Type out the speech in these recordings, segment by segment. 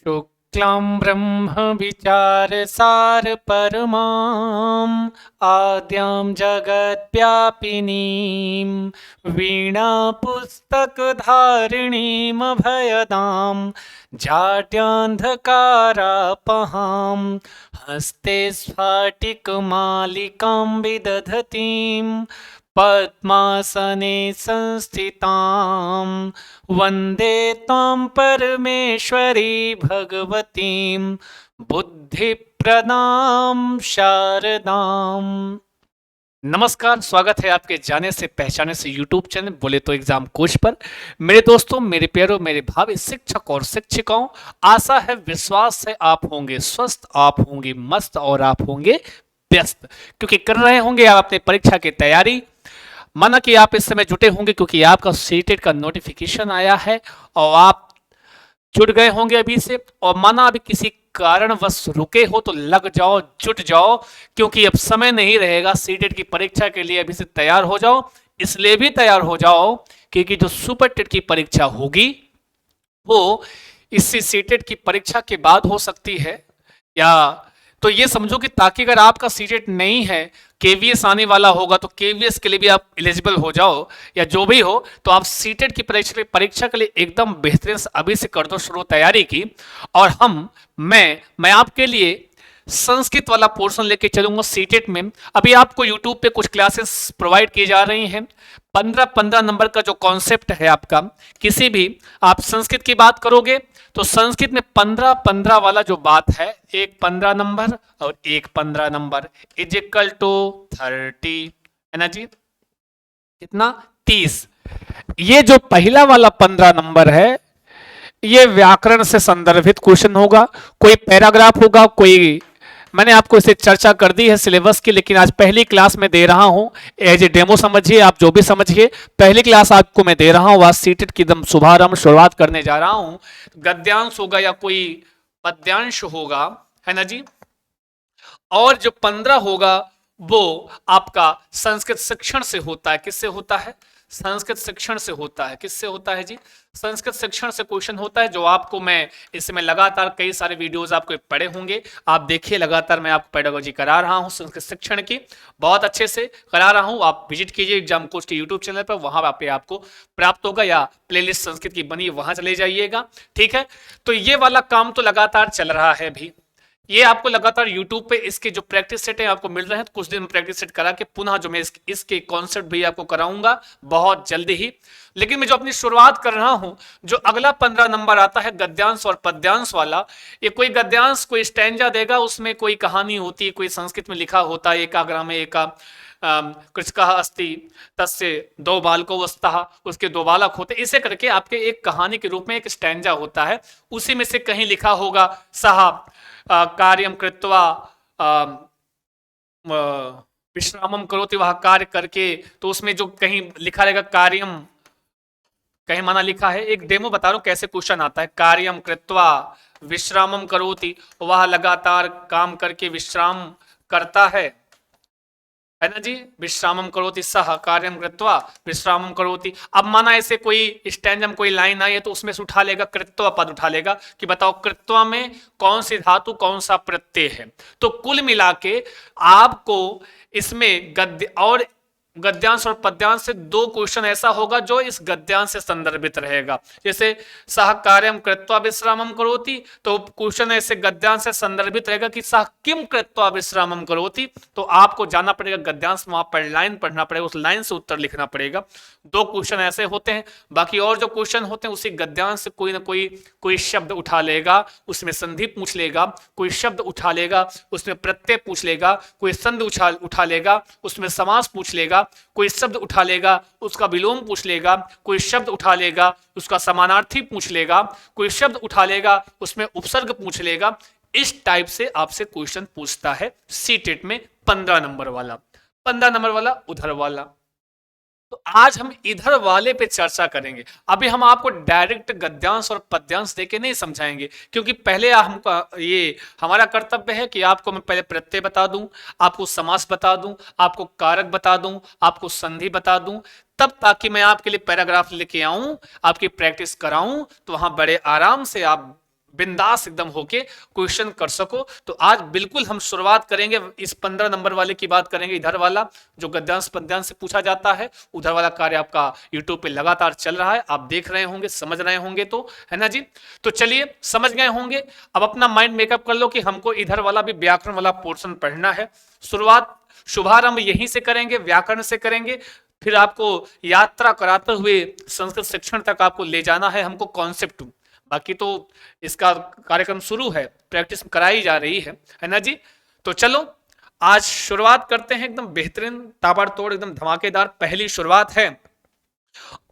शुक्लां ब्रह्मविचारसार परमां आद्यां जगद्व्यापिनीं वीणापुस्तकधारिणीमभयदां जाड्यान्धकारापहां हस्ते स्फाटिकमालिकां विदधतीं पद्मासने संस्थितां वन्दे त्वां परमेश्वरी भगवतीं बुद्धिप्रदां शारदाम्। नमस्कार, स्वागत है आपके जाने से पहचाने से यूट्यूब चैनल बोले तो एग्जाम कोच पर। मेरे दोस्तों, मेरे प्यारों, मेरे भावी शिक्षक और शिक्षिकाओं, आशा है, विश्वास है आप होंगे स्वस्थ, आप होंगे मस्त और आप होंगे व्यस्त, क्योंकि कर रहे होंगे आप अपने परीक्षा की तैयारी। माना कि आप इस समय जुटे होंगे क्योंकि आपका सीटेट का नोटिफिकेशन आया है और आप जुट गए होंगे अभी से। और माना अभी किसी कारणवश रुके हो तो लग जाओ, जुट जाओ, क्योंकि अब समय नहीं रहेगा सीटेट की परीक्षा के लिए। अभी से तैयार हो जाओ, इसलिए भी तैयार हो जाओ क्योंकि जो सुपर टेट की परीक्षा होगी वो इसी सीटेट की परीक्षा के बाद हो सकती है। या तो ये समझो कि ताकि अगर आपका सीटेट नहीं है, केवीएस आने वाला होगा, तो केवीएस के लिए भी आप एलिजिबल हो जाओ, या जो भी हो, तो आप सीटेट की परीक्षा के लिए एकदम बेहतरीन से अभी से कर दो शुरू तैयारी की। और मैं आपके लिए संस्कृत वाला पोर्शन लेके चलूंगा सीटेट में। अभी आपको यूट्यूब पे कुछ क्लासेस प्रोवाइड की जा रही हैं। 15-15 नंबर का जो कॉन्सेप्ट है आपका, किसी भी आप संस्कृत की बात करोगे तो संस्कृत में 15-15 वाला जो बात है, एक 15 नंबर और एक 15 नंबर इज इक्वल टू 30, है ना जी? कितना? 30। ये जो पहला वाला 15 नंबर है, ये व्याकरण से संदर्भित क्वेश्चन होगा। कोई पैराग्राफ होगा, कोई, मैंने आपको इसे चर्चा कर दी है सिलेबस की, लेकिन आज पहली क्लास में दे रहा हूं एज ए डेमो, समझिए आप जो भी समझिए। पहली क्लास आपको मैं दे रहा हूं, आज सीटेट की एकदम शुरुआत करने जा रहा हूं। गद्यांश होगा या कोई पद्यांश होगा, है ना जी? और जो 15 होगा वो आपका संस्कृत शिक्षण से होता है। किससे होता है? संस्कृत शिक्षण से होता है। किससे होता है जी? संस्कृत शिक्षण से क्वेश्चन होता है, जो आपको मैं इसमें लगातार कई सारे वीडियोस आपको पढ़े होंगे, आप देखिए, लगातार मैं आपको पेडागोजी करा रहा हूं संस्कृत शिक्षण की, बहुत अच्छे से करा रहा हूं। आप विजिट कीजिए एग्जाम कोच के यूट्यूब चैनल पर, वहां पे आपको प्राप्त होगा, या प्लेलिस्ट संस्कृत की बनी वहां चले जाइएगा, ठीक है? तो ये वाला काम तो लगातार चल रहा है अभी, ये आपको लगातार YouTube पे इसके जो प्रैक्टिस सेट है आपको मिल रहे हैं। कुछ दिन प्रैक्टिस सेट करा के पुनः जो मैं इसके कॉन्सेप्ट भी आपको कराऊंगा बहुत जल्दी ही। लेकिन मैं जो अपनी शुरुआत कर रहा हूं, जो अगला 15 नंबर आता है गद्यांश और पद्यांश वाला, ये कोई गद्यांश कोई स्टैंजा देगा, उसमें कोई कहानी होती है, कोई संस्कृत में लिखा होता है, एकाग्रा में एका कृषकः अस्ति तस्य दो बालको वस्तः, उसके दो बालक होते, इसे करके आपके एक कहानी के रूप में एक स्टैंजा होता है। उसी में से कहीं लिखा होगा सहा कार्यम कृत्वा विश्रामम करोति, वह कार्य करके, तो उसमें जो कहीं लिखा रहेगा कार्यम, कहीं माना लिखा है, एक डेमो बता रहा हूं कैसे क्वेश्चन आता है। कार्यम कृत्वा विश्रामम करोति, वह लगातार काम करके विश्राम करता है ना जी? विश्रामम करोति, सह कार्यम कृत्वा विश्रामम करोति। अब माना ऐसे कोई स्टैंडम कोई लाइन आई है तो उसमें से उठा लेगा, कृत्वा पद उठा लेगा कि बताओ कृत्वा में कौन सी धातु कौन सा प्रत्यय है। तो कुल मिला के आपको इसमें गद्य और गद्यांश और पद्यांश से दो क्वेश्चन ऐसा होगा जो इस गद्यांश से संदर्भित रहेगा। जैसे सह कार्यम कृत्वा विश्रामम करोति, तो क्वेश्चन ऐसे गद्यांश से संदर्भित रहेगा कि सह किम कृत्वा विश्रामम करोति, तो आपको जाना पड़ेगा गद्यांश, वहां पर लाइन पढ़ना पड़ेगा, उस लाइन से उत्तर लिखना पड़ेगा। दो क्वेश्चन ऐसे होते हैं। बाकी और जो क्वेश्चन होते हैं उसी गद्यांश से कोई ना कोई शब्द उठा लेगा, उसमें संधि पूछ लेगा, कोई शब्द उठा लेगा उसमें प्रत्यय पूछ लेगा, कोई संधि उठा लेगा उसमें समास पूछ लेगा, कोई शब्द उठा लेगा उसका विलोम पूछ लेगा, कोई शब्द उठा लेगा उसका समानार्थी पूछ लेगा, कोई शब्द उठा लेगा उसमें उपसर्ग पूछ लेगा। इस टाइप से आपसे क्वेश्चन पूछता है सीटेट में 15 नंबर वाला। 15 नंबर वाला उधर वाला। तो आज हम इधर वाले पे चर्चा करेंगे। अभी हम आपको डायरेक्ट गद्यांश और पद्यांश देके नहीं समझाएंगे, क्योंकि पहले हमको ये हमारा कर्तव्य है कि आपको मैं पहले प्रत्यय बता दूं, आपको समास बता दूं, आपको कारक बता दूं, आपको संधि बता दूं, तब ताकि मैं आपके लिए पैराग्राफ लेके आऊं, आपकी प्रैक्टिस कराऊं, तो वहां बड़े आराम से आप बिंदास एकदम होके क्वेश्चन कर सको। तो आज बिल्कुल हम शुरुआत करेंगे, इस 15 नंबर वाले की बात करेंगे, इधर वाला जो गद्यांश पद्यांश से पूछा जाता है, उधर वाला कार्य आपका यूट्यूब पे लगातार चल रहा है, आप देख रहे होंगे, समझ रहे होंगे, तो है ना जी। तो चलिए समझ गए होंगे, अब अपना माइंड मेकअप कर लो कि हमको इधर वाला भी व्याकरण वाला पोर्शन पढ़ना है। शुरुआत शुभारंभ यहीं से करेंगे, व्याकरण से करेंगे, फिर आपको यात्रा कराते हुए संस्कृत शिक्षण तक आपको ले जाना है हमको कॉन्सेप्ट। बाकी तो इसका कार्यक्रम शुरू है, प्रैक्टिस कराई जा रही है ना जी। तो चलो आज शुरुआत करते हैं, एकदम बेहतरीन ताबड़तोड़ एकदम धमाकेदार पहली शुरुआत है।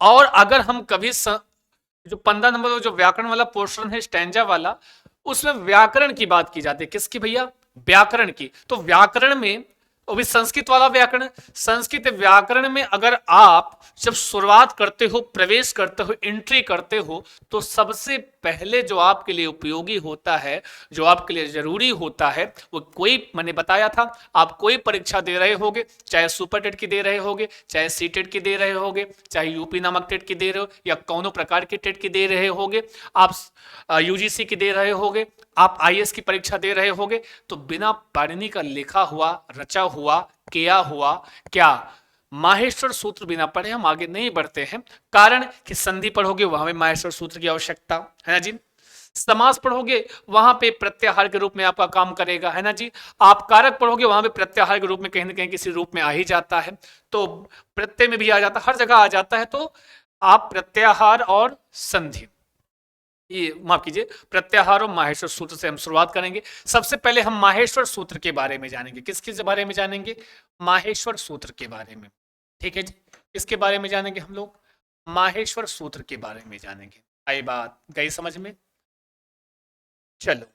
और अगर हम कभी जो 15 नंबर जो व्याकरण वाला पोर्शन है, स्टैंजा वाला, उसमें व्याकरण की बात की जाती है, किसकी भैया, व्याकरण की। तो व्याकरण में वो भी संस्कृत वाला व्याकरण, संस्कृत व्याकरण में अगर आप जब शुरुआत करते हो, प्रवेश करते हो, एंट्री करते हो, तो सबसे पहले जो आपके लिए उपयोगी होता है, जो आपके लिए जरूरी होता है, वो कोई, मैंने बताया था, आप कोई परीक्षा दे रहे होगे, चाहे सुपर टेट की दे रहे होगे, चाहे सी टेट की दे रहे होगे, चाहे यूपी नामक टेट की दे रहे हो, या कौनों प्रकार की टेट की दे रहे होगे, आप यूजीसी की दे रहे होगे, आप आईएएस की परीक्षा दे रहे होगे, तो बिना पाणिनि का लिखा हुआ, रचा हुआ, किया हुआ क्या, माहेश्वर सूत्र बिना पढ़े हम आगे नहीं बढ़ते हैं। कारण कि संधि पढ़ोगे वहां में माहेश्वर सूत्र की आवश्यकता है ना जी, समास पढ़ोगे वहां पे प्रत्याहार के रूप में आपका काम करेगा, है ना जी। आप कारक पढ़ोगे वहां पे प्रत्याहार के रूप में कहीं ना कहीं किसी रूप में आ ही जाता है, तो प्रत्यय में भी आ जाता है, हर जगह आ जाता है। तो आप प्रत्याहार और संधि, ये माफ कीजिए, प्रत्याहार और माहेश्वर सूत्र से हम शुरुआत करेंगे। सबसे पहले हम माहेश्वर सूत्र के बारे में जानेंगे। किसके बारे में जानेंगे, माहेश्वर सूत्र के बारे में, ठीक है जी। किसके बारे में जानेंगे हम लोग, माहेश्वर सूत्र के बारे में जानेंगे। आई बात गई समझ में, चलो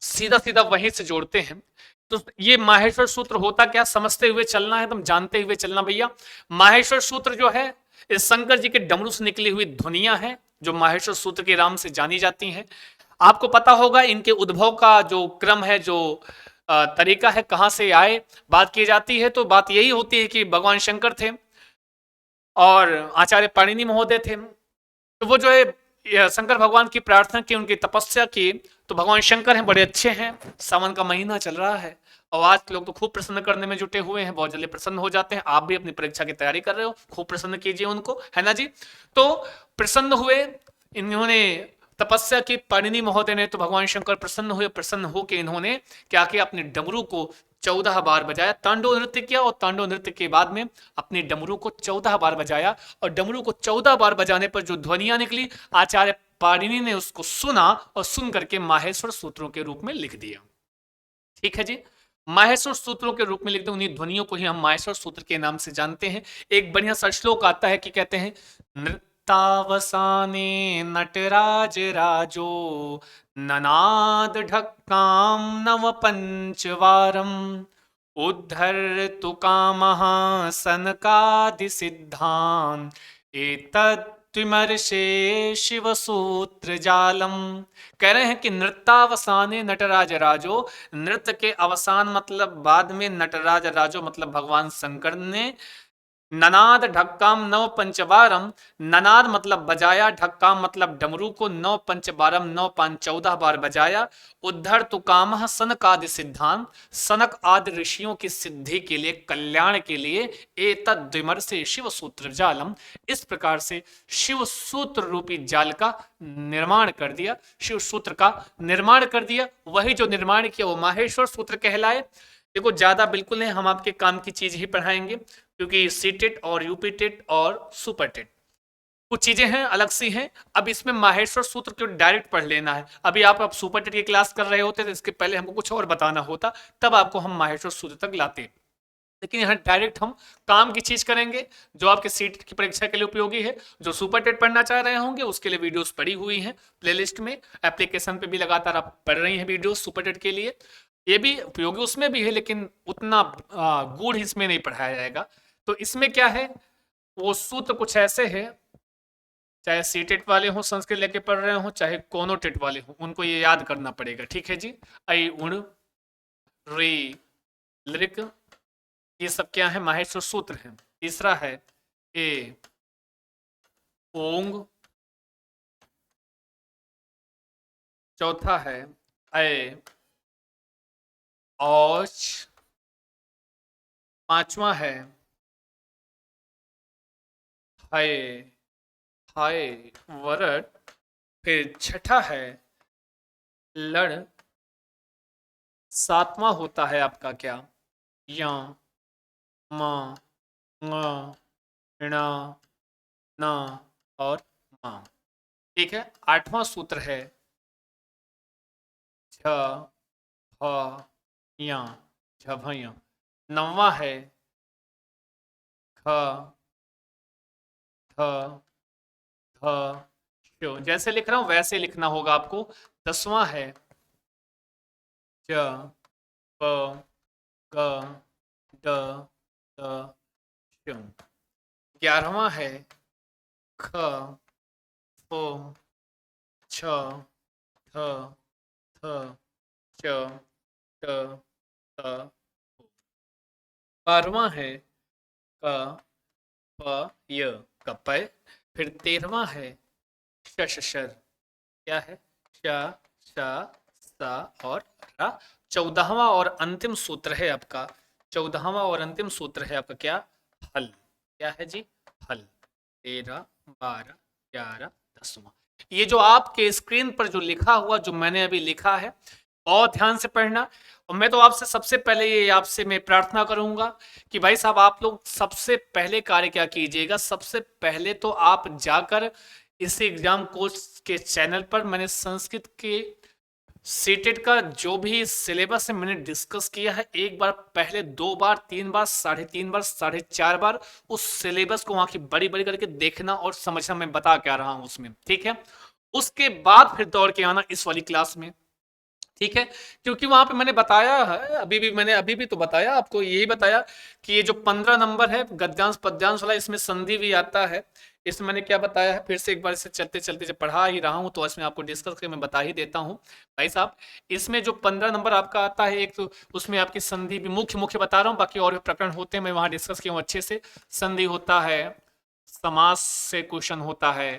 सीधा सीधा वहीं से जोड़ते हैं। तो ये माहेश्वर सूत्र होता क्या, समझते हुए चलना है, तुम जानते हुए चलना भैया। माहेश्वर सूत्र जो है, इस शंकर जी के डमरू से निकली हुई ध्वनियां हैं, जो माहेश्वर सूत्र के नाम से जानी जाती हैं। आपको पता होगा इनके उद्भव का जो क्रम है, जो तरीका है, कहां से आए, बात की जाती है तो बात यही होती है कि भगवान शंकर थे और आचार्य पाणिनि महोदय थे। तो वो जो है शंकर भगवान की प्रार्थना की, उनकी तपस्या की, तो भगवान शंकर हैं, बड़े अच्छे हैं, सावन का महीना चल रहा है और आज के लोग तो खूब प्रसन्न करने में जुटे हुए हैं, बहुत जल्दी प्रसन्न हो जाते हैं। आप भी अपनी परीक्षा की तैयारी कर रहे हो, खूब प्रसन्न कीजिए उनको, है ना जी। तो प्रसन्न हुए, इन्होंने तपस्या की पाणिनि महोदय ने, तो भगवान शंकर प्रसन्न हुए, प्रसन्न होकर इन्होंने क्या किया, अपने डमरू को 14 बार बजाया, तांडव नृत्य किया, और तांडव नृत्य के बाद में अपने डमरू को 14 बार बजाया, और डमरू को 14 बार बजाने पर जो ध्वनियां निकली, आचार्य पाणिनि ने उसको सुना और सुन करके माहेश्वर सूत्रों के रूप में लिख दिया। ठीक है जी, माहेश्वर सूत्रों के रूप में लिखते, उन्हीं ध्वनियों को ही हम माहेश्वर सूत्र के नाम से जानते हैं। एक बढ़िया सा श्लोक आता है कि कहते हैं, नृत्तावसाने नटराज राजो ननाद ढक्काम नव पंचवारम उद्धर्तु कामः सनकादि सिद्धान एतद्विमर्शे शिव सूत्र जालम। कह रहे हैं कि नृत्तावसाने नटराज राजो, नृत्य के अवसान मतलब बाद में, नटराज राजो मतलब भगवान शंकर ने, ननाद ढक्काम नव पंचबारम, ननाद मतलब बजाया, ढक्काम मतलब डमरू को, नव पंचबारम 9 5 14 बार बजाया, उद्धर तुकाम सनक आदि सिद्धांत, सनक आदि ऋषियों की सिद्धि के लिए, कल्याण के लिए, एतद्विमर से शिव सूत्र जालम, इस प्रकार से शिव सूत्र रूपी जाल का निर्माण कर दिया, शिव सूत्र का निर्माण कर दिया। वही जो निर्माण किया वो माहेश्वर सूत्र कहलाए। देखो ज्यादा बिल्कुल नहीं, हम आपके काम की चीज ही पढ़ाएंगे, क्योंकि सी टेट और यूपी टेट और सुपर टेट कुछ चीजें हैं अलग सी हैं। अब इसमें माहेश्वर सूत्र को डायरेक्ट पढ़ लेना है। अभी आप सुपर टेट की क्लास कर रहे होते तो इसके पहले हमको कुछ और बताना होता, तब आपको हम माहेश्वर सूत्र तक लाते। लेकिन यहाँ डायरेक्ट हम काम की चीज करेंगे, जो आपके सीट की परीक्षा के लिए उपयोगी है। जो सुपर टेट पढ़ना चाह रहे होंगे उसके लिए वीडियोस पड़ी हुई हैं प्लेलिस्ट में, एप्लीकेशन पे भी लगातार आप पढ़ रही हैं वीडियोस सुपर टेट के लिए, ये भी उपयोगी उसमें भी है, लेकिन उतना गूढ़ इसमें नहीं पढ़ाया जाएगा। तो इसमें क्या है, वो सूत्र कुछ ऐसे है, चाहे सी टेट वाले हों संस्कृत लेके पढ़ रहे हो, चाहे कोनो टेट वाले हों, उनको ये याद करना पड़ेगा। ठीक है जी, आई उण रे लिरिक, ये सब क्या है, माहेश्वर सूत्र है। तीसरा है ए ओंग चौथा है ऐ औच, पांचवा है हाय, हाय वरट, फिर छठा है लड़, सातवां होता है आपका क्या, या, म, ङ, ण, न और म। ठीक है, आठवां सूत्र है झ, ह, या, झभय। नौवां है ख, ध, ध, क्यों जैसे लिख रहा हूं वैसे लिखना होगा आपको। 10वां है ज, प, ग, ड, द, क्यों। 11वां है ख, फ, छ, थ, थ, च, ट, त। 12वां है क, प, य, कपय। फिर 13वां है शशर, क्या है श, श, स और र। 14वां और अंतिम सूत्र है आपका, 14वां और अंतिम सूत्र है आपका क्या, हल। क्या है जी, हल। 13, 12, 11, 10वां। ये जो आपके स्क्रीन पर जो लिखा हुआ जो मैंने अभी लिखा है, बहुत ध्यान से पढ़ना। और मैं तो आपसे सबसे पहले ये आपसे मैं प्रार्थना करूंगा कि भाई साहब आप लोग सबसे पहले कार्य क्या कीजिएगा, सबसे पहले तो आप जाकर इस एग्जाम कोर्स के चैनल पर मैंने संस्कृत के सीटेट का जो भी सिलेबस है मैंने डिस्कस किया है, एक बार पहले 2 बार 3 बार 3.5 बार 4.5 बार उस सिलेबस को वहां की बड़ी बड़ी करके देखना और समझना मैं बता क्या रहा हूं उसमें। ठीक है, उसके बाद फिर दौड़ के आना इस वाली क्लास में। ठीक है, क्योंकि वहां पे मैंने बताया है, अभी भी तो बताया आपको, यही बताया कि ये जो 15 नंबर है गद्यांश पद्यांश वाला, इसमें संधि भी आता है। इसमें मैंने क्या बताया है, फिर से एक बार इसे चलते चलते जब पढ़ा ही रहा हूं तो इसमें आपको डिस्कस करके मैं बता ही देता हूं। भाई साहब, इसमें जो 15 नंबर आपका आता है, एक तो उसमें आपकी संधि भी मुख्य मुख्य बता रहा हूँ, बाकी और भी प्रकरण होते हैं मैं वहां डिस्कस किया हूँ अच्छे से। संधि होता है, समास से क्वेश्चन होता है,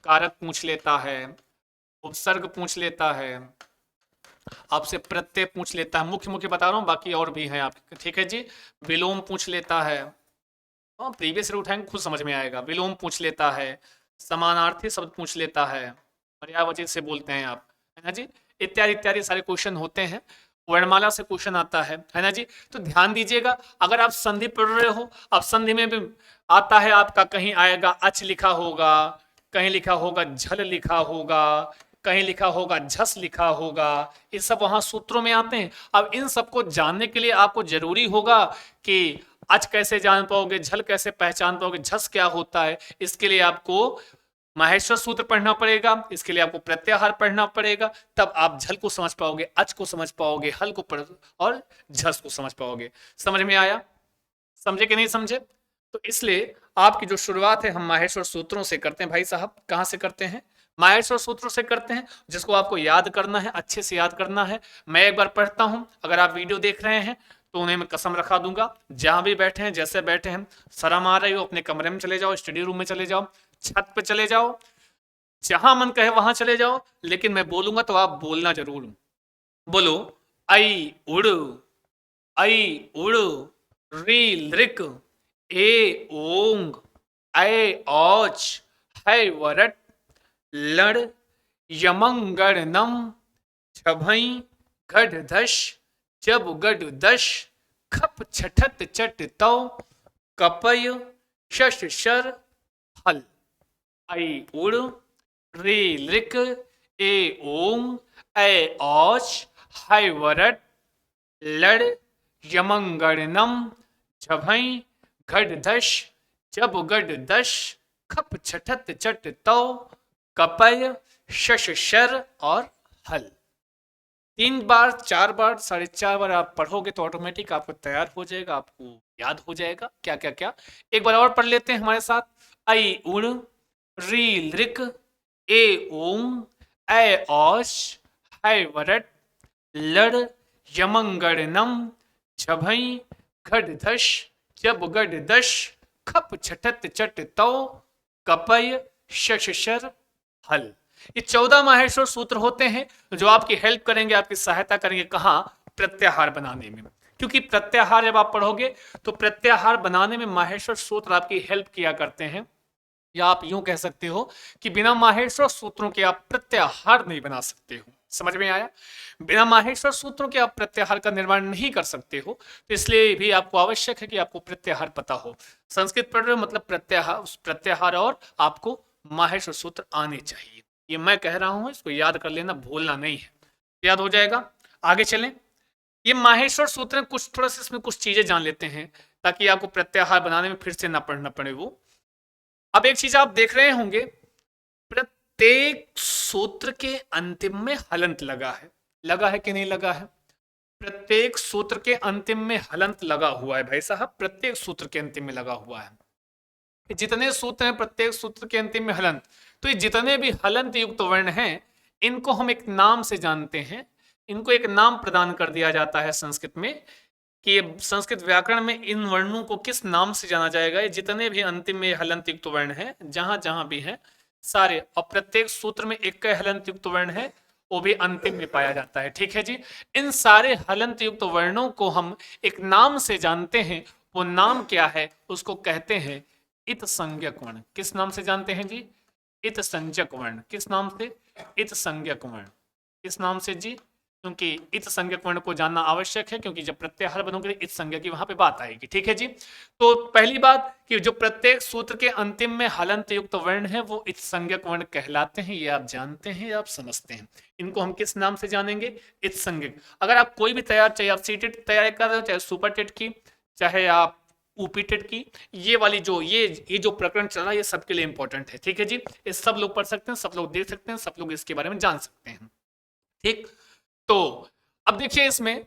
कारक पूछ लेता है, उपसर्ग पूछ लेता है, आपसे प्रत्यय पूछ लेता है, मुख्य मुख्य बता रहा हूँ, बाकी और भी हैं आपके। ठीक है जी, विलोम पूछ लेता है, प्रीवियस ईयर उठाएंगे खुद समझ में आएगा। विलोम पूछ लेता है, समानार्थी शब्द पूछ लेता है, पर्यायवाची से बोलते हैं आप, है ना जी, इत्यादि इत्यादि सारे क्वेश्चन होते हैं। वर्णमाला से क्वेश्चन आता है ना जी। तो ध्यान दीजिएगा, अगर आप संधि पढ़ रहे हो, अब संधि में भी आता है आपका, कहीं आएगा अच लिखा होगा, कहीं लिखा होगा झल लिखा होगा, कहीं लिखा होगा झस लिखा होगा, ये सब वहां सूत्रों में आते हैं। अब इन सबको जानने के लिए आपको जरूरी होगा कि अच कैसे जान पाओगे, झल कैसे पहचान पाओगे, झस क्या होता है, इसके लिए आपको माहेश्वर सूत्र पढ़ना पड़ेगा, इसके लिए आपको प्रत्याहार पढ़ना पड़ेगा, तब आप झल को समझ पाओगे, अच को समझ पाओगे, हल को पढ़ और झस को समझ पाओगे। समझ में आया, समझे कि नहीं समझे। तो इसलिए आपकी जो शुरुआत है हम माहेश्वर सूत्रों से करते हैं भाई साहब। कहां से करते हैं, माहेश्वर सूत्रों से करते हैं, जिसको आपको याद करना है, अच्छे से याद करना है। मैं एक बार पढ़ता हूं, अगर आप वीडियो देख रहे हैं तो उन्हें मैं कसम रखा दूंगा, जहां भी बैठे हैं जैसे बैठे हैं, शर्म आ रही हो अपने कमरे में चले जाओ, स्टडी रूम में चले जाओ, छत पे चले जाओ, जहां मन कहे वहां चले जाओ, लेकिन मैं बोलूंगा तो आप बोलना जरूर। बोलो, आई उड़, आई उड़, री लृक, ए ओंग, ऐ औच, है वरट, लड़, यमंगणनम, छभई, गढ़ धश, जब गढ़ दश, खप छठत चट तौ, कपय, शश शर, हल। आई उड़, रे लृक, ए ओंग, ऐ औच, है वरट, लड़, यमंगणनम, झभई, घट दश, जब गढ़ दश, खप छठत चट तौ, कपय, शश शर और हल। 3 बार 4 बार 4.5 बार आप पढ़ोगे तो ऑटोमेटिक आपको तैयार हो जाएगा, आपको याद हो जाएगा क्या क्या क्या। एक बार और पढ़ लेते हैं हमारे साथ। आई उण, री लृक, ए ओंग, ऐ औश, है वरट, लड़, यमंगणनम, झभई, घट धश, जब गढ़ दश, खप छठत चट तौ, कपय, शश शर, हल। ये 14 माहेश्वर सूत्र होते हैं जो आपकी हेल्प करेंगे, आपकी सहायता करेंगे कहाँ, प्रत्याहार बनाने में। क्योंकि प्रत्याहार जब आप पढ़ोगे तो प्रत्याहार बनाने में माहेश्वर सूत्र आपकी हेल्प किया करते हैं, या आप यूं कह सकते हो कि बिना माहेश्वर सूत्रों के आप प्रत्याहार नहीं बना सकते हो। समझ में आया? बिना माहेश्वर सूत्रों के आप प्रत्याहार का निर्माण नहीं कर सकते हो, तो इसलिए भी आपको आवश्यक है कि आपको प्रत्याहार पता हो। संस्कृत पढ़ रहे हो मतलब प्रत्याहार और आपको माहेश्वर सूत्र आने चाहिए। ये मैं कह रहा हूं, इसको याद कर लेना, भूलना नहीं है, याद हो जाएगा। आगे चलें। ये माहेश्वर सूत्र कुछ थोड़ा सा इसमें कुछ चीजें जान लेते हैं ताकि आपको प्रत्याहार बनाने में फिर से ना पढ़ना पड़े वो। अब एक चीज आप देख रहे होंगे, प्रत्येक सूत्र के अंतिम में हलंत लगा है कि नहीं लगा है? प्रत्येक सूत्र के अंतिम में हलंत लगा हुआ है भाई साहब, प्रत्येक सूत्र के अंतिम में लगा हुआ है। जितने सूत्र हैं प्रत्येक सूत्र के अंतिम में हलंत, तो ये जितने भी हलंत युक्त वर्ण हैं इनको हम एक नाम से जानते हैं, इनको एक नाम प्रदान कर दिया जाता है संस्कृत में, कि संस्कृत व्याकरण में इन वर्णों को किस नाम से जाना जाएगा। ये जितने भी अंतिम में हलंत युक्त वर्ण है जहां जहां भी है सारे, और प्रत्येक सूत्र में एक हलंत युक्त वर्ण है वो भी अंतिम में पाया जाता है। ठीक है जी, इन सारे हलंत युक्त वर्णों को हम एक नाम से जानते हैं, वो नाम क्या है? उसको कहते हैं इत संज्ञक वर्ण। किस नाम से जानते हैं जी? इत संज्ञक वर्ण। किस नाम से? इत संज्ञक वर्ण। किस नाम से जी? क्योंकि इत संज्ञक वर्ण को जानना आवश्यक है, क्योंकि जब प्रत्याहार बनोगे इत संज्ञा की वहां पे बात आएगी। ठीक है जी, तो पहली बात कि जो प्रत्येक सूत्र के अंतिम में हलंत युक्त वर्ण है वो इत संज्ञक वर्ण कहलाते हैं। ये आप जानते हैं, ये आप समझते हैं। इनको हम किस नाम से जानेंगे? इत संज्ञक। अगर आप कोई भी तैयार, चाहे आप सीटेट तैयारी कर रहे हो, चाहे सुपर टेट की, चाहे आप ऊपी टेट की, ये वाली जो ये जो प्रकरण चल रहा है ये सबके लिए इंपॉर्टेंट है। ठीक है जी, ये सब लोग पढ़ सकते हैं, सब लोग देख सकते हैं, सब लोग इसके बारे में जान सकते हैं। ठीक, तो अब देखिए इसमें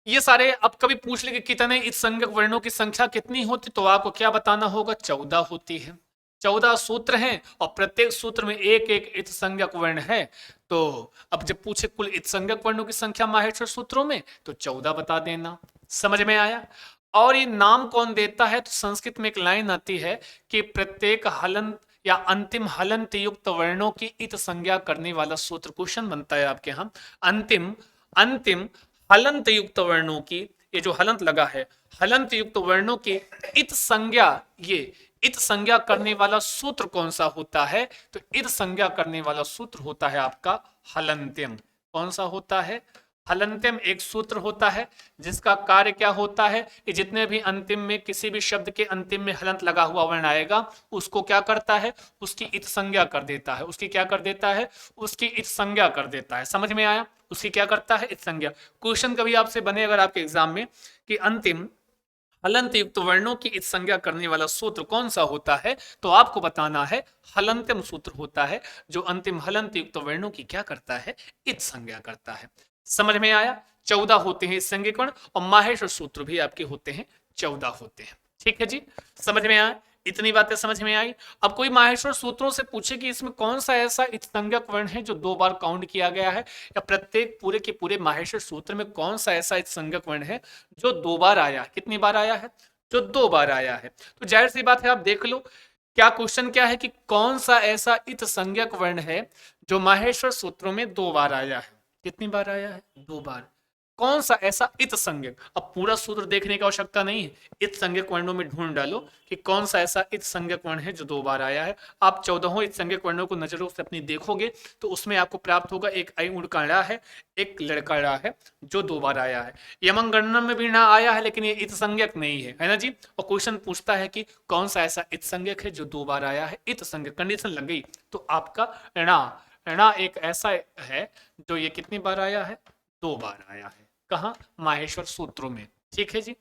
ये सारे, अब कभी पूछ ले कि कितने इस संज्ञक वर्णों की संख्या कितनी होती, तो आपको क्या बताना होगा? 14 होती है। 14 सूत्र हैं और प्रत्येक सूत्र में एक एक इत संज्ञक वर्ण है। तो अब जब पूछे कुल इत संज्ञक वर्णों की संख्या माहेश्वर सूत्रों में, तो 14 बता देना। समझ में आया? और ये नाम कौन देता है? तो संस्कृत में एक लाइन आती है कि प्रत्येक हलंत या अंतिम हलंत युक्त वर्णों की इत संज्ञा करने वाला सूत्र। क्वेश्चन बनता है आपके यहाँ, अंतिम अंतिम हलंत युक्त वर्णों की, ये जो हलंत लगा है, हलंत युक्त वर्णों की इत संज्ञा, ये इत संज्ञा करने वाला सूत्र कौन सा होता है? तो इत संज्ञा करने वाला सूत्र होता है आपका हलंत्यम। कौन सा होता है? हलंत्यम एक सूत्र होता है जिसका कार्य क्या होता है कि जितने भी अंतिम में किसी भी शब्द के अंतिम में हलंत लगा हुआ वर्ण आएगा उसको क्या करता है? उसकी इत संज्ञा कर देता है। उसकी क्या कर देता है? उसकी इत संज्ञा कर देता है। समझ में आया? उसकी क्या करता है? इत संज्ञा। क्वेश्चन कभी आपसे बने अगर आपके एग्जाम में कि अंतिम हलंत युक्त वर्णों की इत संज्ञा करने वाला सूत्र कौन सा होता है, तो आपको बताना है हलंत्यम सूत्र होता है जो अंतिम हलंत युक्त वर्णों की क्या करता है? इत संज्ञा करता है। समझ में आया? 14 होते हैं इस संज्ञक वर्ण, और माहेश्वर सूत्र भी आपके होते हैं 14 होते हैं। ठीक है जी, समझ में आया? इतनी बातें समझ में आई। अब कोई माहेश्वर सूत्रों से पूछे कि इसमें कौन सा ऐसा इत संज्ञक वर्ण है जो 2 बार काउंट किया गया है, या प्रत्येक पूरे के पूरे माहेश्वर सूत्र में कौन सा ऐसा इत संज्ञक वर्ण है जो 2 बार आया? कितनी बार आया है? जो 2 बार आया है। तो जाहिर सी बात है, आप देख लो क्या क्वेश्चन क्या है कि कौन सा ऐसा इत संज्ञक वर्ण है जो माहेश्वर सूत्रों में 2 बार आया है। कितनी बार आया है? 2 बार। कौन सा ऐसा इत संज्ञक? अब पूरा सूत्र देखने की आवश्यकता नहीं है, इत संज्ञक वर्णों में ढूंढ डालो कि कौन सा ऐसा इत संज्ञक वर्ण है जो 2 बार आया है। आप 14 इत संज्ञक वर्णों को नजरों से अपनी देखोगे तो उसमें आपको प्राप्त होगा एक आई उड़काड़ा है, एक लड़काड़ा है जो 2 बार आया है। यमंगणना में भी ना आया है लेकिन ये इत संज्ञक नहीं है ना जी। और क्वेश्चन पूछता है कि कौन सा ऐसा इत संज्ञक है जो 2 बार आया है? इत संज्ञक कंडीशन लग गई तो आपका णा एक ऐसा है जो ये कितनी बार आया है? 2 बार आया है। कहा? माहेश्वर सूत्रों में। ठीक है जी,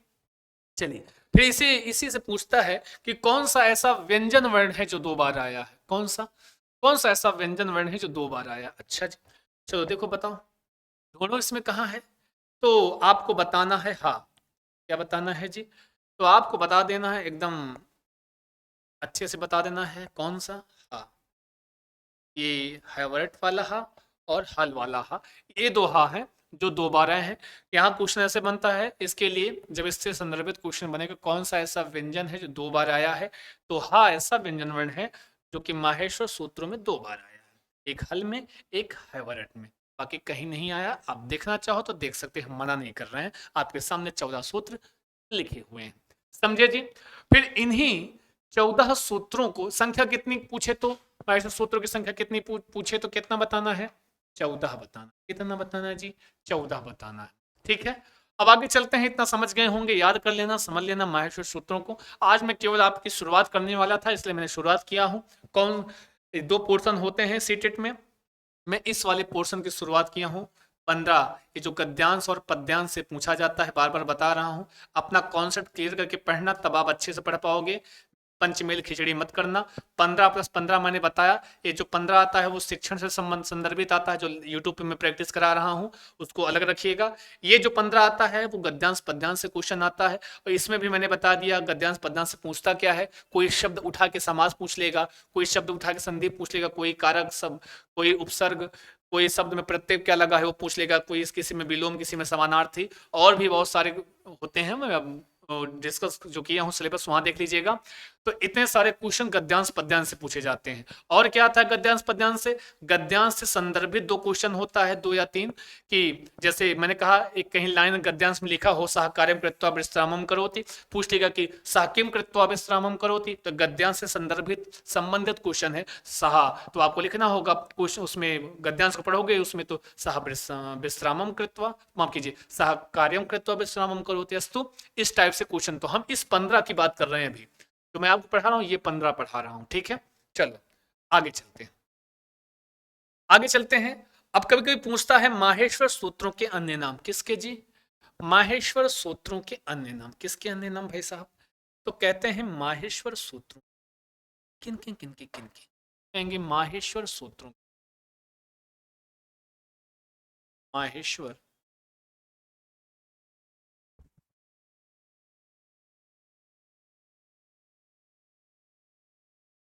चलिए फिर इसी से पूछता है कि कौन सा ऐसा व्यंजन वर्ण है जो 2 बार आया है? कौन सा ऐसा व्यंजन वर्ण है जो 2 बार आया? अच्छा जी, चलो देखो बताओ, ढूंढो इसमें कहाँ है। तो आपको बताना है, हाँ क्या बताना है जी? तो आपको बता देना है, एकदम अच्छे से बता देना है कौन सा। हाँ, ये हैवर्ट वाला हा और हल वाला हा, ये 2 हा है जो 2 बार आए हैं। यहाँ क्वेश्चन ऐसे बनता है, इसके लिए जब इससे संदर्भित क्वेश्चन बनेगा कौन सा ऐसा व्यंजन है जो 2 बार आया है, तो हा ऐसा व्यंजन वर्ण है जो कि माहेश्वर सूत्रों में 2 बार आया है। एक हल में, एक हैवरट में, बाकी कहीं नहीं आया। आप देखना चाहो तो देख सकते हैं, हम मना नहीं कर रहे हैं। आपके सामने 14 सूत्र लिखे हुए हैं, समझे जी। फिर इन्हीं 14 सूत्रों को संख्या कितनी पूछे तो, ऐसे सूत्रों की संख्या कितनी पूछे तो कितना बताना है, 14 बताना। कितना बताना है जी, 14 बताना है, ठीक है। अब आगे चलते हैं, इतना समझ गए होंगे, याद कर लेना, समझ लेना माहेश्वर सूत्रों को। आज मैं केवल आपकी शुरुआत करने वाला था, इसलिए मैंने शुरुआत किया हूं। कौन, दो पोर्शन होते हैं सीटेट में, मैं इस वाले पोर्शन की शुरुआत किया हूँ। 15 ये जो गद्यांश और पद्यांश से पूछा जाता है, बार बार बता रहा हूँ, अपना कॉन्सेप्ट क्लियर करके पढ़ना, तब आप अच्छे से पढ़ पाओगे। पंचमेल खिचड़ी मत करना। 15+15 मैंने बताया, ये जो 15 आता है वो शिक्षण से संबंध संदर्भित आता है, जो यूट्यूब पे मैं प्रैक्टिस करा रहा हूँ, उसको अलग रखिएगा। ये जो 15 आता है वो गद्यांश पद्यांश से क्वेश्चन आता है, और इसमें भी मैंने बता दिया गद्यांश पद्यांश से पूछता क्या है। कोई शब्द उठा के समास पूछ लेगा, कोई शब्द उठा के संधि पूछ लेगा, कोई कारक शब्द, कोई उपसर्ग, कोई शब्द में प्रत्यय क्या लगा है वो पूछ लेगा, कोई किसी में विलोम, किसी में समानार्थी, और भी बहुत सारे होते हैं। मैं डिस्कस जो किया हूँ सिलेबस वहां देख लीजिएगा। तो इतने सारे क्वेश्चन गद्यांश पद्यांश से पूछे जाते हैं। और क्या आता है गद्यांश पद्यांश से, गद्यांश से संदर्भित दो क्वेश्चन होता है, 2 या 3, कि जैसे मैंने कहा एक कहीं लाइन गद्यांश में लिखा हो, सह कार्यम कृत्वा विश्रामम करोति, पूछ लेगा कि सह किम कृत्वा विश्रामम करोति, तो गद्यांश से संदर्भित संबंधित क्वेश्चन है सह, तो आपको लिखना होगा क्वेश्चन, उसमें गद्यांश को पढ़ोगे उसमें तो सह विश्रामम कृत्वा, माफ कीजिए, सह कार्यम कृत्वा विश्रामम करोति अस्तु, इस टाइप से क्वेश्चन। तो हम इस 15 की बात कर रहे हैं अभी, तो मैं आपको पढ़ा रहा हूं, ये 15 पढ़ा रहा हूं, ठीक है। चलो आगे चलते हैं, आगे चलते हैं। अब कभी कभी पूछता है माहेश्वर सूत्रों के अन्य नाम किसके जी, माहेश्वर सूत्रों के अन्य नाम किसके, अन्य नाम भाई साहब, तो कहते हैं माहेश्वर सूत्रों, किन किन किन किन किन किन कहेंगे माहेश्वर सूत्रों, माहेश्वर,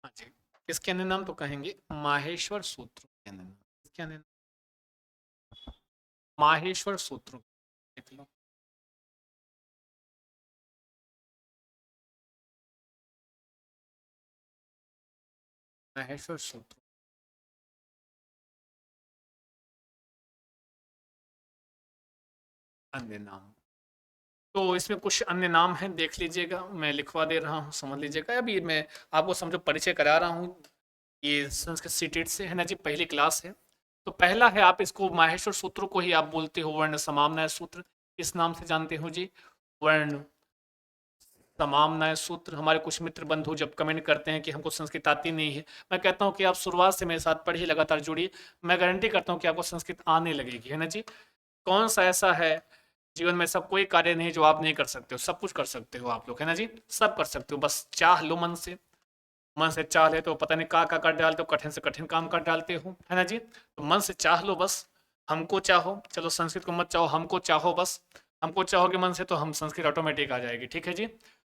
हाँ जी, किसके अन्य नाम, तो कहेंगे माहेश्वर सूत्रों के अन्य नाम, किसके अन्य नाम, माहेश्वर सूत्रों, देख लो, माहेश्वर सूत्रों, अन्य नाम। तो इसमें कुछ अन्य नाम हैं, देख लीजिएगा, मैं लिखवा दे रहा हूँ, समझ लीजिएगा। अभी मैं आपको समझो परिचय करा रहा हूँ, ये संस्कृत सीटेट से है ना जी, पहली क्लास है। तो पहला है, आप इसको माहेश्वर सूत्र को ही आप बोलते हो वर्ण समामनाय सूत्र, इस नाम से जानते हो जी, वर्ण समामनाय सूत्र। हमारे कुछ मित्र बंधु जब कमेंट करते हैं कि हमको संस्कृत आती नहीं है, मैं कहता हूँ कि आप शुरुआत से मेरे साथ पढ़िए, लगातार जुड़िए, मैं गारंटी करता हूँ कि आपको संस्कृत आने लगेगी, है ना जी। कौन सा ऐसा है जीवन में, सब कोई कार्य नहीं जो आप नहीं कर सकते हो, सब कुछ कर सकते हो आप लोग, है ना जी, सब कर सकते हो, बस चाह लो मन से, मन से चाह ले तो पता नहीं का कर डालते हो, कठिन से कठिन काम कर डालते हो, है ना जी। तो मन से चाह लो बस, हमको चाहो, चलो संस्कृत को मत चाहो, हमको चाहो बस, हमको चाहोगे मन से तो हम संस्कृत ऑटोमेटिक आ जाएगी, ठीक है जी।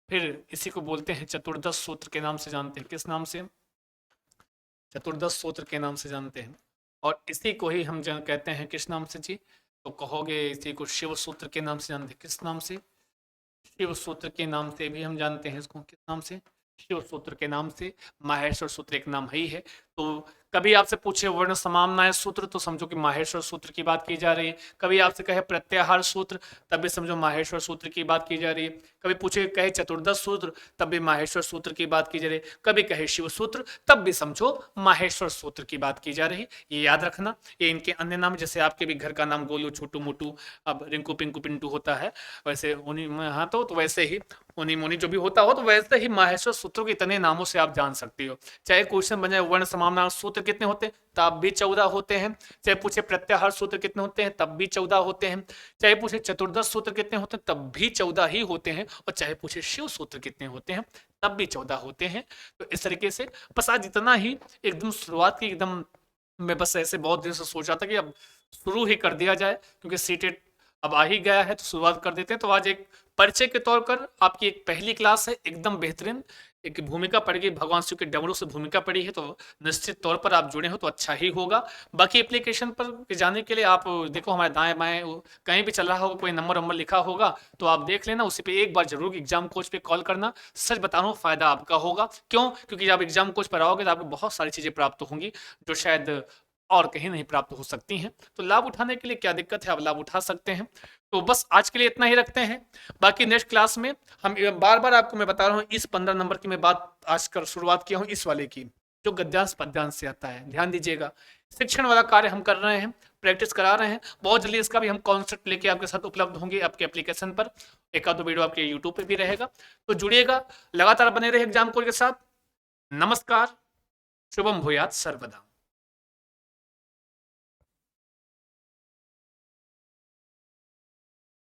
फिर इसी को बोलते हैं चतुर्दश सूत्र के नाम से जानते हैं, किस नाम से, चतुर्दश सूत्र के नाम से जानते हैं। और इसी को ही हम कहते हैं किस नाम से जी, तो कहोगे इसी को शिव सूत्र के नाम से जानते हैं, किस नाम से, शिव सूत्र के नाम से भी हम जानते हैं इसको, किस नाम से, शिव सूत्र के नाम से। माहेश्वर सूत्र एक नाम ही है। तो कभी आपसे पूछे वर्ण समामनाय सूत्र तो समझो कि माहेश्वर सूत्र की बात की जा रही है, कभी आपसे कहे प्रत्याहार सूत्र तब भी समझो माहेश्वर सूत्र की बात की जा रही है, कभी पूछे कहे चतुर्दश सूत्र तब भी माहेश्वर सूत्र की बात की जा रही है, कभी कहे शिव सूत्र तब भी समझो माहेश्वर सूत्र की बात की जा रही है। ये याद रखना, ये इनके अन्य नाम, जैसे आपके भी घर का नाम गोलू छोटू मोटू अब रिंकू पिंकू पिंटू होता है, वैसे उन्हीं में, हाँ तो वैसे ही उन्हीं मुनि जो भी होता हो, तो वैसे ही माहेश्वर सूत्रों के इतने नामों से आप जान सकते हो। चाहे क्वेश्चन बन जाए वर्ण समामना सूत्र कितने होते हैं, तब भी 14 होते हैं। चाहे पूछे प्रत्याहार सूत्र कितने होते हैं, तब भी 14 होते हैं। चाहे पूछे चतुर्दश सूत्र कितने होते हैं, तब भी 14 ही होते हैं। और चाहे पूछे शिव सूत्र कितने होते हैं, तब भी 14 होते हैं। तो इस तरीके से बस आज इतना ही, एकदम शुरुआत की एकदम, मैं बस ऐसे बहुत दिन से सोच रहा था कि अब शुरू ही कर दिया जाए, क्योंकि सीटेट अब आ ही गया है तो शुरुआत कर देते हैं। तो आज एक परिचय के तौर पर आपकी एक पहली क्लास है, एकदम बेहतरीन एक भूमिका पड़ेगी, भगवान शिव के डमरू से भूमिका पड़ी है, तो निश्चित तौर पर आप जुड़े हो तो अच्छा ही होगा। बाकी एप्लीकेशन पर जाने के लिए आप देखो, हमारे दाएं बाएं कहीं भी चल रहा होगा, कोई नंबर वंबर लिखा होगा तो आप देख लेना, उसी पे एक बार जरूर एग्जाम कोच पे कॉल करना। सच बता रहा हूँ, फायदा आपका होगा। क्यों? क्योंकि जब एग्जाम कोच पर आओगे तो आपको बहुत सारी चीजें प्राप्त होंगी जो शायद और कहीं नहीं प्राप्त हो सकती हैं। तो लाभ उठाने के लिए क्या दिक्कत है, आप लाभ उठा सकते हैं। तो बस आज के लिए इतना ही रखते हैं। बाकी नेक्स्ट क्लास में हम बार बार आपको मैं बता रहा हूँ, इस 15 नंबर की मैं बात आज कर शुरुआत किया हूँ, इस वाले की जो गद्यांश पद्यांश से आता है, ध्यान दीजिएगा। शिक्षण वाला कार्य हम कर रहे हैं, प्रैक्टिस करा रहे हैं। बहुत जल्दी इसका भी हम कॉन्सेप्ट लेके आपके साथ उपलब्ध होंगे आपके एप्लीकेशन पर। एक आध वीडियो आपके यूट्यूब पे भी रहेगा, तो जुड़िएगा, लगातार बने रहे एग्जाम कोर के साथ। नमस्कार, शुभम भूयात सर्वदा।